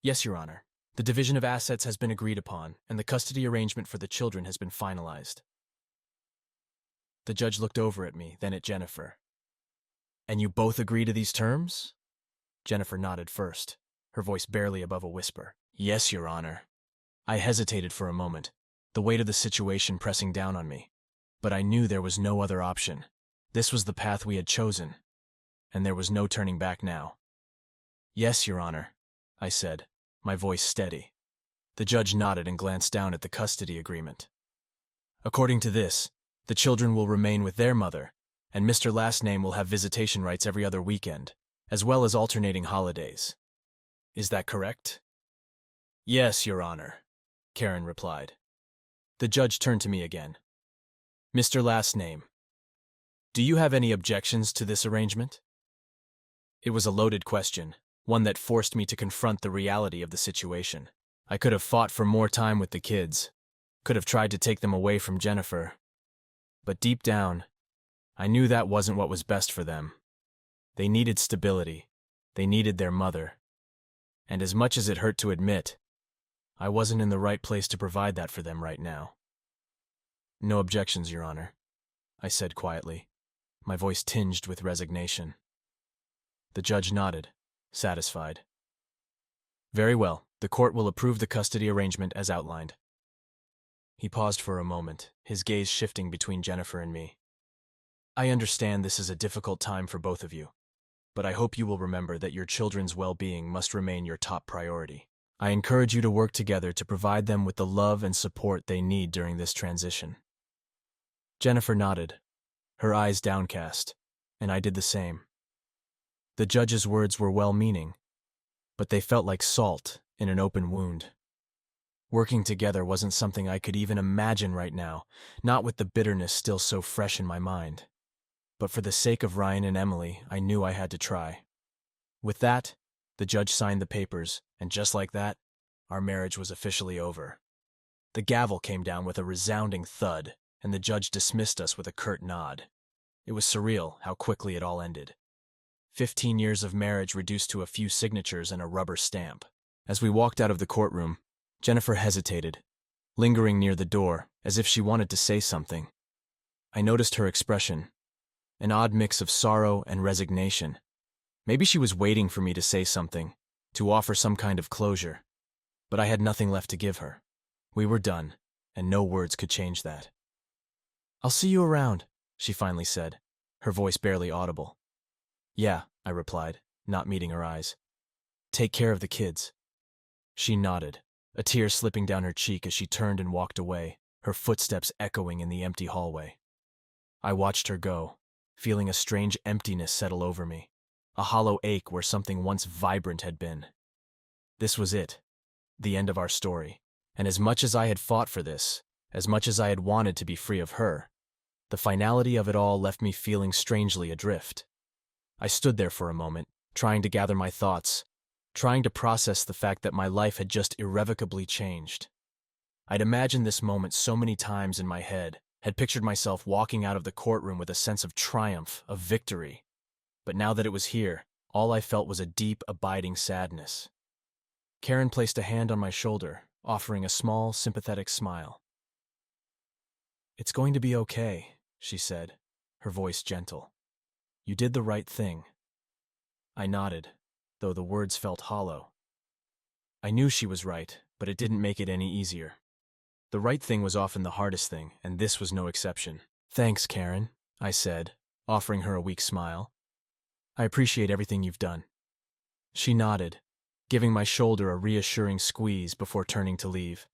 S1: "Yes, Your Honor. The division of assets has been agreed upon, and the custody arrangement for the children has been finalized." The judge looked over at me, then at Jennifer. "And you both agree to these terms?" Jennifer nodded first, her voice barely above a whisper. "Yes, Your Honor." I hesitated for a moment, the weight of the situation pressing down on me. But I knew there was no other option. This was the path we had chosen, and there was no turning back now. "Yes, Your Honor," I said, my voice steady. The judge nodded and glanced down at the custody agreement. "According to this, the children will remain with their mother, and Mr. Last Name will have visitation rights every other weekend, as well as alternating holidays. Is that correct?" "Yes, Your Honor," Karen replied. The judge turned to me again. "Mr. Last Name, do you have any objections to this arrangement?" It was a loaded question, one that forced me to confront the reality of the situation. I could have fought for more time with the kids, could have tried to take them away from Jennifer. But deep down, I knew that wasn't what was best for them. They needed stability. They needed their mother. And as much as it hurt to admit, I wasn't in the right place to provide that for them right now. "No objections, Your Honor," I said quietly, my voice tinged with resignation. The judge nodded, satisfied. Very well, the court will approve the custody arrangement as outlined. He paused for a moment, his gaze shifting between Jennifer and me. I understand this is a difficult time for both of you, but I hope you will remember that your children's well-being must remain your top priority. I encourage you to work together to provide them with the love and support they need during this transition. Jennifer nodded, her eyes downcast, and I did the same. The judge's words were well-meaning, but they felt like salt in an open wound. Working together wasn't something I could even imagine right now, not with the bitterness still so fresh in my mind. But for the sake of Ryan and Emily, I knew I had to try. With that, the judge signed the papers, and just like that, our marriage was officially over. The gavel came down with a resounding thud, and the judge dismissed us with a curt nod. It was surreal how quickly it all ended. 15 years of marriage reduced to a few signatures and a rubber stamp. As we walked out of the courtroom, Jennifer hesitated, lingering near the door, as if she wanted to say something. I noticed her expression, an odd mix of sorrow and resignation. Maybe she was waiting for me to say something, to offer some kind of closure. But I had nothing left to give her. We were done, and no words could change that. I'll see you around, she finally said, her voice barely audible. Yeah, I replied, not meeting her eyes. Take care of the kids. She nodded, a tear slipping down her cheek as she turned and walked away, her footsteps echoing in the empty hallway. I watched her go, feeling a strange emptiness settle over me, a hollow ache where something once vibrant had been. This was it, the end of our story, and as much as I had fought for this, as much as I had wanted to be free of her, the finality of it all left me feeling strangely adrift. I stood there for a moment, trying to gather my thoughts, trying to process the fact that my life had just irrevocably changed. I'd imagined this moment so many times in my head, had pictured myself walking out of the courtroom with a sense of triumph, of victory. But now that it was here, all I felt was a deep, abiding sadness. Karen placed a hand on my shoulder, offering a small, sympathetic smile. It's going to be okay, she said, her voice gentle. You did the right thing. I nodded, though the words felt hollow. I knew she was right, but it didn't make it any easier. The right thing was often the hardest thing, and this was no exception. Thanks, Karen, I said, offering her a weak smile. I appreciate everything you've done. She nodded, giving my shoulder a reassuring squeeze before turning to leave.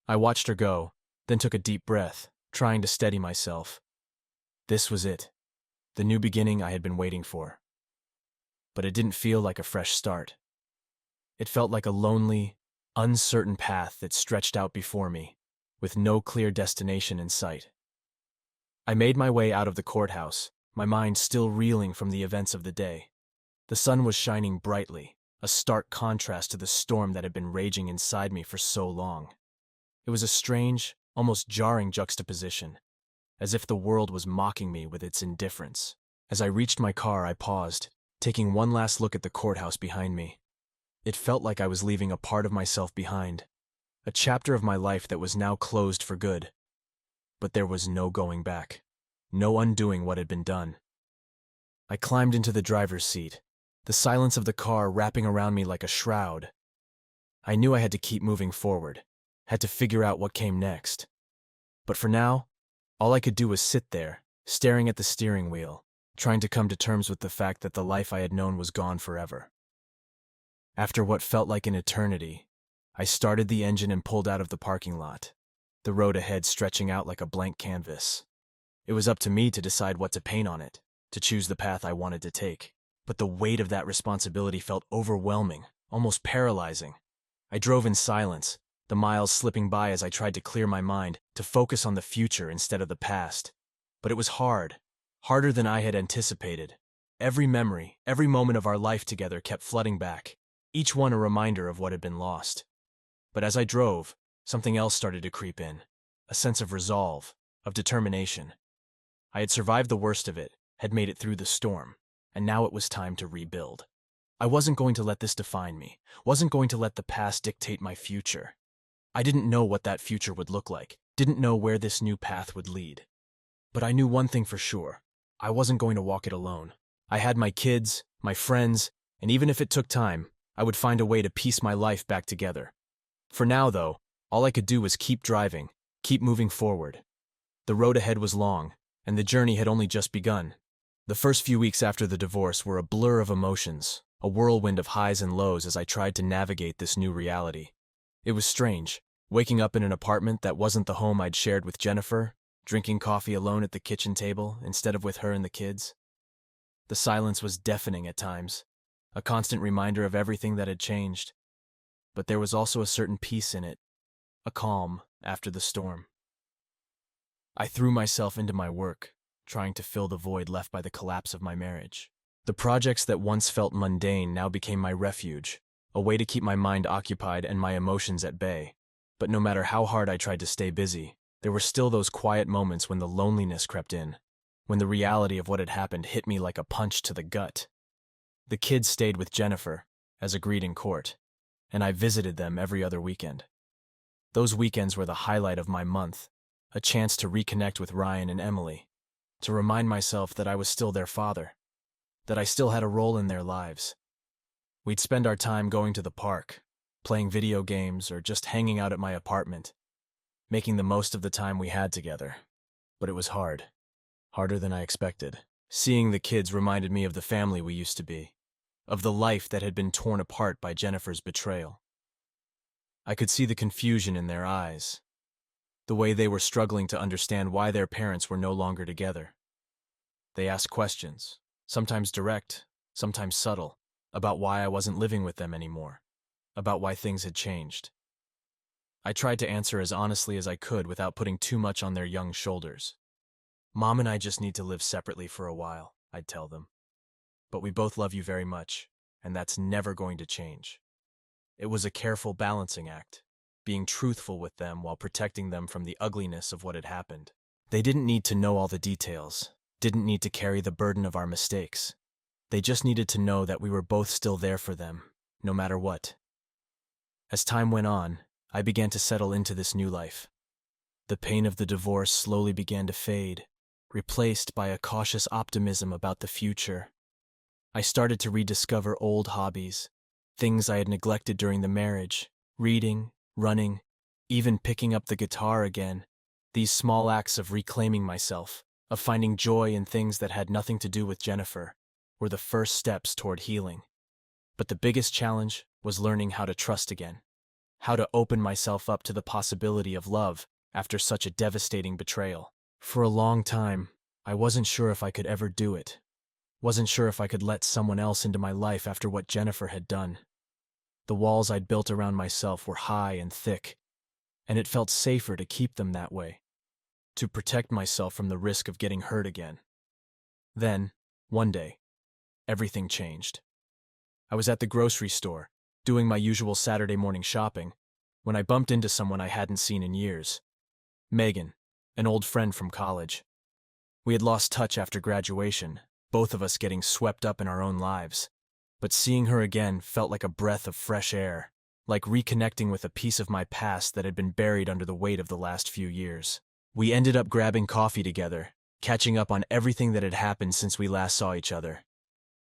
S1: I watched her go, then took a deep breath, trying to steady myself. This was it, the new beginning I had been waiting for. But it didn't feel like a fresh start. It felt like a lonely, uncertain path that stretched out before me, with no clear destination in sight. I made my way out of the courthouse, my mind still reeling from the events of the day. The sun was shining brightly, a stark contrast to the storm that had been raging inside me for so long. It was a strange, almost jarring juxtaposition, as if the world was mocking me with its indifference. As I reached my car, I paused, taking one last look at the courthouse behind me. It felt like I was leaving a part of myself behind, a chapter of my life that was now closed for good. But there was no going back, no undoing what had been done. I climbed into the driver's seat, the silence of the car wrapping around me like a shroud. I knew I had to keep moving forward, had to figure out what came next. But for now, all I could do was sit there, staring at the steering wheel, trying to come to terms with the fact that the life I had known was gone forever. After what felt like an eternity, I started the engine and pulled out of the parking lot, the road ahead stretching out like a blank canvas. It was up to me to decide what to paint on it, to choose the path I wanted to take. But the weight of that responsibility felt overwhelming, almost paralyzing. I drove in silence, the miles slipping by as I tried to clear my mind, to focus on the future instead of the past. But it was hard, harder than I had anticipated. Every memory, every moment of our life together kept flooding back, each one a reminder of what had been lost. But as I drove, something else started to creep in, a sense of resolve, of determination. I had survived the worst of it, had made it through the storm, and now it was time to rebuild. I wasn't going to let this define me, wasn't going to let the past dictate my future. I didn't know what that future would look like, didn't know where this new path would lead. But I knew one thing for sure. I wasn't going to walk it alone. I had my kids, my friends, and even if it took time, I would find a way to piece my life back together. For now, though, all I could do was keep driving, keep moving forward. The road ahead was long, and the journey had only just begun. The first few weeks after the divorce were a blur of emotions, a whirlwind of highs and lows as I tried to navigate this new reality. It was strange, waking up in an apartment that wasn't the home I'd shared with Jennifer, drinking coffee alone at the kitchen table instead of with her and the kids. The silence was deafening at times, a constant reminder of everything that had changed. But there was also a certain peace in it, a calm after the storm. I threw myself into my work, trying to fill the void left by the collapse of my marriage. The projects that once felt mundane now became my refuge, a way to keep my mind occupied and my emotions at bay. But no matter how hard I tried to stay busy, there were still those quiet moments when the loneliness crept in, when the reality of what had happened hit me like a punch to the gut. The kids stayed with Jennifer, as agreed in court, and I visited them every other weekend. Those weekends were the highlight of my month, a chance to reconnect with Ryan and Emily, to remind myself that I was still their father, that I still had a role in their lives. We'd spend our time going to the park, playing video games, or just hanging out at my apartment, making the most of the time we had together. But it was hard, harder than I expected. Seeing the kids reminded me of the family we used to be, of the life that had been torn apart by Jennifer's betrayal. I could see the confusion in their eyes, the way they were struggling to understand why their parents were no longer together. They asked questions, sometimes direct, sometimes subtle, about why I wasn't living with them anymore, about why things had changed. I tried to answer as honestly as I could without putting too much on their young shoulders. Mom and I just need to live separately for a while, I'd tell them. But we both love you very much, and that's never going to change. It was a careful balancing act, being truthful with them while protecting them from the ugliness of what had happened. They didn't need to know all the details, didn't need to carry the burden of our mistakes. They just needed to know that we were both still there for them, no matter what. As time went on, I began to settle into this new life. The pain of the divorce slowly began to fade, replaced by a cautious optimism about the future. I started to rediscover old hobbies, things I had neglected during the marriage, reading, running, even picking up the guitar again. These small acts of reclaiming myself, of finding joy in things that had nothing to do with Jennifer, were the first steps toward healing. But the biggest challenge was learning how to trust again, how to open myself up to the possibility of love after such a devastating betrayal. For a long time, I wasn't sure if I could ever do it. Wasn't sure if I could let someone else into my life after what Jennifer had done. The walls I'd built around myself were high and thick, and it felt safer to keep them that way, to protect myself from the risk of getting hurt again. Then, one day, everything changed. I was at the grocery store, doing my usual Saturday morning shopping, when I bumped into someone I hadn't seen in years. Megan, an old friend from college. We had lost touch after graduation, both of us getting swept up in our own lives. But seeing her again felt like a breath of fresh air, like reconnecting with a piece of my past that had been buried under the weight of the last few years. We ended up grabbing coffee together, catching up on everything that had happened since we last saw each other.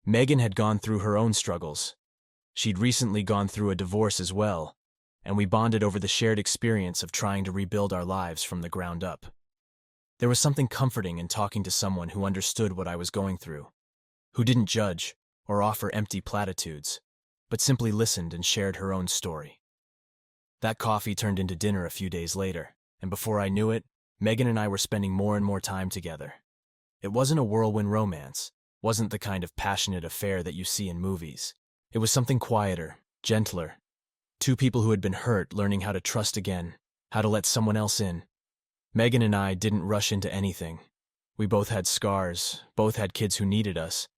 S1: Megan had gone through her own struggles. She'd recently gone through a divorce as well, and we bonded over the shared experience of trying to rebuild our lives from the ground up. There was something comforting in talking to someone who understood what I was going through, who didn't judge or offer empty platitudes, but simply listened and shared her own story. That coffee turned into dinner a few days later, and before I knew it, Megan and I were spending more and more time together. It wasn't a whirlwind romance, wasn't the kind of passionate affair that you see in movies. It was something quieter, gentler. Two people who had been hurt learning how to trust again, how to let someone else in. Megan and I didn't rush into anything. We both had scars, both had kids who needed us,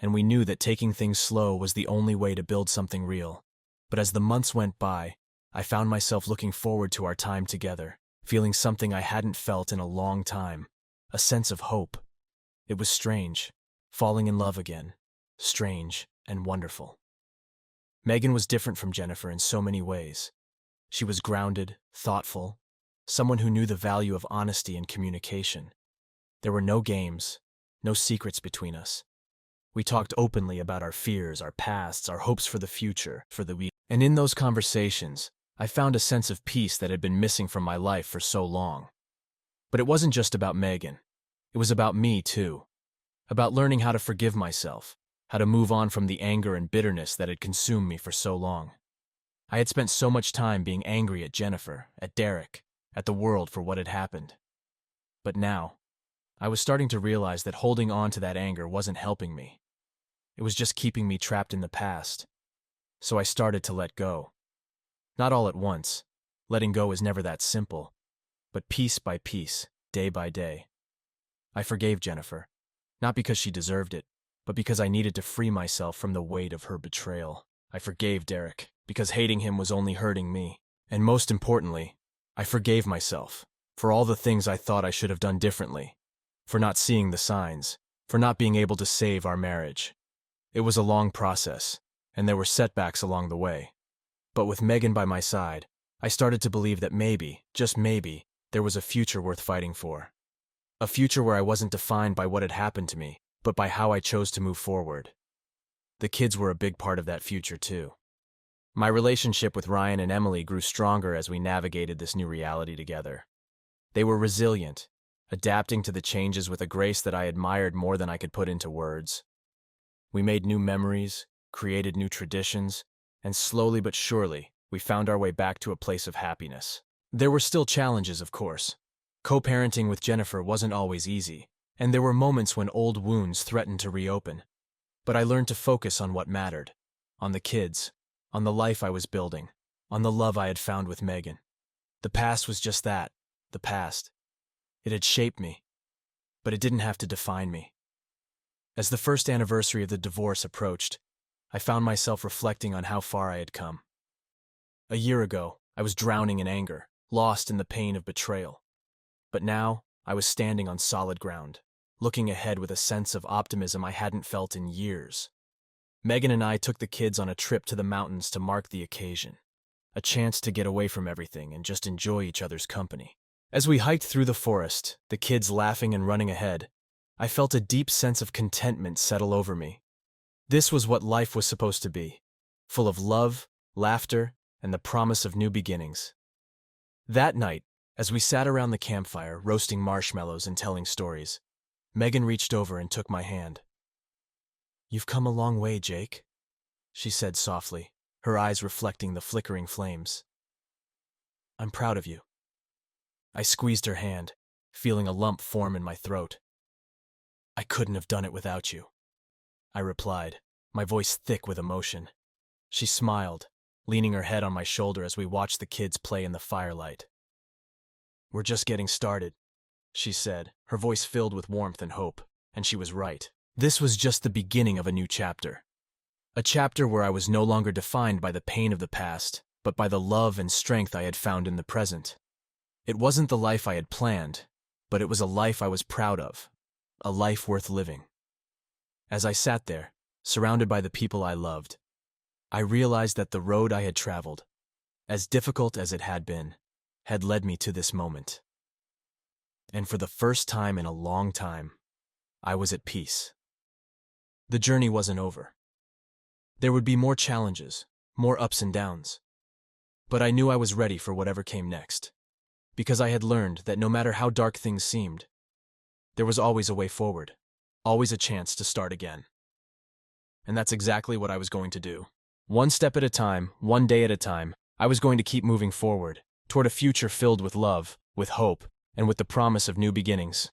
S1: and we knew that taking things slow was the only way to build something real. But as the months went by, I found myself looking forward to our time together, feeling something I hadn't felt in a long time, a sense of hope. It was strange, falling in love again, strange and wonderful. Megan was different from Jennifer in so many ways. She was grounded, thoughtful, someone who knew the value of honesty and communication. There were no games, no secrets between us. We talked openly about our fears, our pasts, our hopes for the future, for the week. And in those conversations, I found a sense of peace that had been missing from my life for so long. But it wasn't just about Megan. It was about me, too. About learning how to forgive myself, how to move on from the anger and bitterness that had consumed me for so long. I had spent so much time being angry at Jennifer, at Derek, at the world for what had happened. But now, I was starting to realize that holding on to that anger wasn't helping me. It was just keeping me trapped in the past. So I started to let go. Not all at once. Letting go is never that simple. But piece by piece, day by day. I forgave Jennifer, not because she deserved it, but because I needed to free myself from the weight of her betrayal. I forgave Derek, because hating him was only hurting me. And most importantly, I forgave myself for all the things I thought I should have done differently, for not seeing the signs, for not being able to save our marriage. It was a long process, and there were setbacks along the way. But with Megan by my side, I started to believe that maybe, just maybe, there was a future worth fighting for. A future where I wasn't defined by what had happened to me, but by how I chose to move forward. The kids were a big part of that future, too. My relationship with Ryan and Emily grew stronger as we navigated this new reality together. They were resilient, adapting to the changes with a grace that I admired more than I could put into words. We made new memories, created new traditions, and slowly but surely, we found our way back to a place of happiness. There were still challenges, of course. Co-parenting with Jennifer wasn't always easy, and there were moments when old wounds threatened to reopen. But I learned to focus on what mattered, on the kids, on the life I was building, on the love I had found with Megan. The past was just that, the past. It had shaped me, but it didn't have to define me. As the first anniversary of the divorce approached, I found myself reflecting on how far I had come. A year ago, I was drowning in anger, lost in the pain of betrayal. But now, I was standing on solid ground, looking ahead with a sense of optimism I hadn't felt in years. Megan and I took the kids on a trip to the mountains to mark the occasion, a chance to get away from everything and just enjoy each other's company. As we hiked through the forest, the kids laughing and running ahead, I felt a deep sense of contentment settle over me. This was what life was supposed to be, full of love, laughter, and the promise of new beginnings. That night, as we sat around the campfire, roasting marshmallows and telling stories, Megan reached over and took my hand. "You've come a long way, Jake," she said softly, her eyes reflecting the flickering flames. "I'm proud of you." I squeezed her hand, feeling a lump form in my throat. "I couldn't have done it without you," I replied, my voice thick with emotion. She smiled, leaning her head on my shoulder as we watched the kids play in the firelight. "We're just getting started," she said, her voice filled with warmth and hope, and she was right. This was just the beginning of a new chapter. A chapter where I was no longer defined by the pain of the past, but by the love and strength I had found in the present. It wasn't the life I had planned, but it was a life I was proud of, a life worth living. As I sat there, surrounded by the people I loved, I realized that the road I had traveled, as difficult as it had been, had led me to this moment. And for the first time in a long time, I was at peace. The journey wasn't over. There would be more challenges, more ups and downs. But I knew I was ready for whatever came next, because I had learned that no matter how dark things seemed, there was always a way forward, always a chance to start again. And that's exactly what I was going to do. One step at a time, one day at a time, I was going to keep moving forward, toward a future filled with love, with hope, and with the promise of new beginnings.